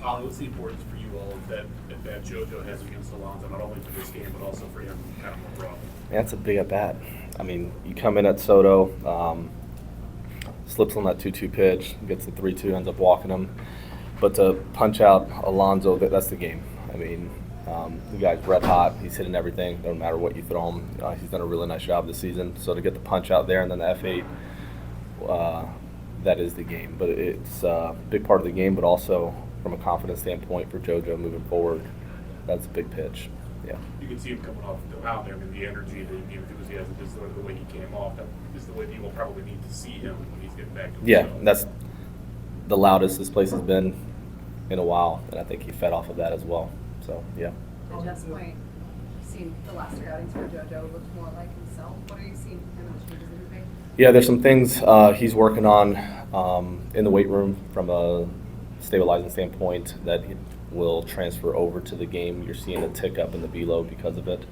Ollie, what's the importance for you all that JoJo has against Alonso, not only for this game, but also for him kind of more broadly? Yeah, that's a big at bat. I mean, you come in at Soto, slips on that 2-2 pitch, gets the 3-2, ends up walking him. But to punch out Alonso, that's the game. I mean, the guy's red hot. He's hitting everything. Doesn't matter what you throw him. He's done a really nice job this season. So to get the punch out there and then the F8, that is the game. But it's a big part of the game, but also from a confidence standpoint for JoJo moving forward, that's a big pitch. Yeah. You can see him coming off the mound there. I mean, the energy, the enthusiasm, just the way he came off. That is the way people probably need to see him when he's getting back to himself. Yeah, that's the loudest this place has been in a while, and I think he fed off of that as well. So, yeah. To Jeff's point, you've seen the last three outings where JoJo looked more like himself. What are you seeing him in the changes that he made? Yeah, there's some things he's working on in the weight room from a stabilizing standpoint that he will transfer over to the game. You're seeing a tick up in the velo because of it.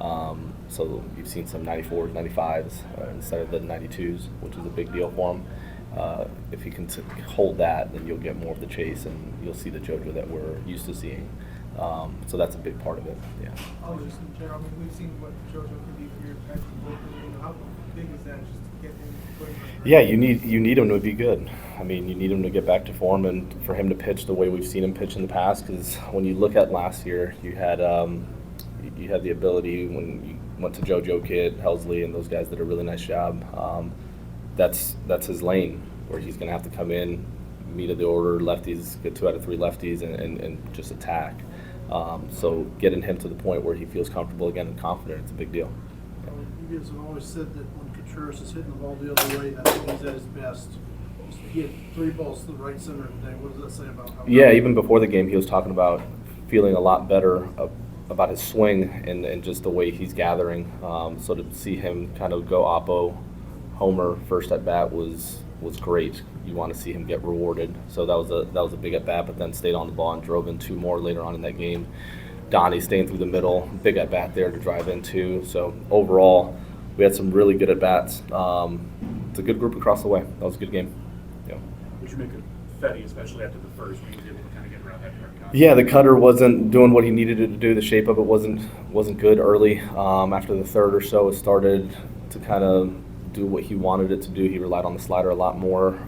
So you've seen some 94s, 95s instead of the 92s, which is a big deal for him. If he can hold that, then you'll get more of the chase, and you'll see the JoJo that we're used to seeing. So that's a big part of it. Yeah. Oh, just in general, I mean, we've seen what JoJo can be for your guys' vocal. How big is that just to get him going? Yeah, you need him to be good. I mean, you need him to get back to form and for him to pitch the way we've seen him pitch in the past. Because when you look at last year, you had the ability when you went to JoJo Kidd, Helsley, and those guys did a really nice job. That's his lane where he's going to have to come in, meet at the order, lefties, get 2 out of 3 lefties, and just attack. So getting him to the point where he feels comfortable again and confident, it's a big deal. You guys have always said that when Contreras is hitting the ball the other way, that's when he's at his best. He had 3 balls to the right center today. What does that say about how? Yeah, even before the game, he was talking about feeling a lot better about his swing and just the way he's gathering. So to see him kind of go oppo homer first at bat was great. You want to see him get rewarded. So that was a big at bat, but then stayed on the ball and drove in 2 more later on in that game. Donnie staying through the middle, big at bat there to drive in too. So overall, we had some really good at bats. It's a good group across the way. That was a good game. Yeah. Would you make a Fetty, especially after the first, when he was able to kind of get around that contact? Yeah, the cutter wasn't doing what he needed it to do. The shape of it wasn't good early. After the third or so, it started to kind of do what he wanted it to do. He relied on the slider a lot more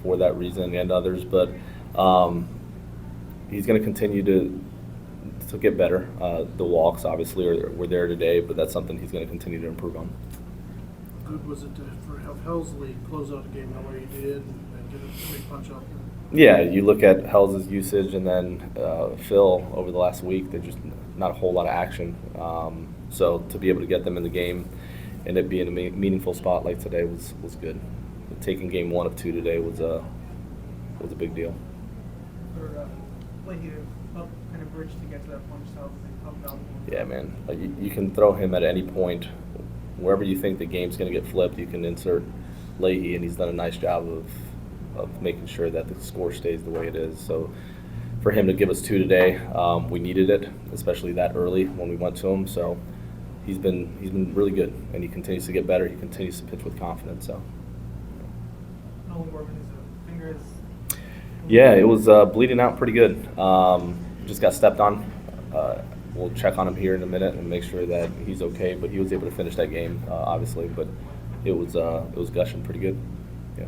for that reason and others, but he's going to continue to get better. The walks obviously were there today, but that's something he's going to continue to improve on. Good was it for Helsley close out the game the way he did and get a big punch up? Yeah, you look at Hell's usage and then Phil over the last week, they're just not a whole lot of action. So to be able to get them in the game and it being a meaningful spot like today was good. But taking game 1 of 2 today was a big deal. Play here, help kind of bridge to get to that punch south and come down. Yeah, man. Like you can throw him at any point. Wherever you think the game's going to get flipped, you can insert Leahy, and he's done a nice job of making sure that the score stays the way it is. So for him to give us 2 today, we needed it, especially that early when we went to him. So he's been really good, and he continues to get better. He continues to pitch with confidence. So. Oli Marmol, his finger is. Yeah, it was bleeding out pretty good. Just got stepped on. We'll check on him here in a minute and make sure that he's okay. But he was able to finish that game, obviously. But it was gushing pretty good. Yeah.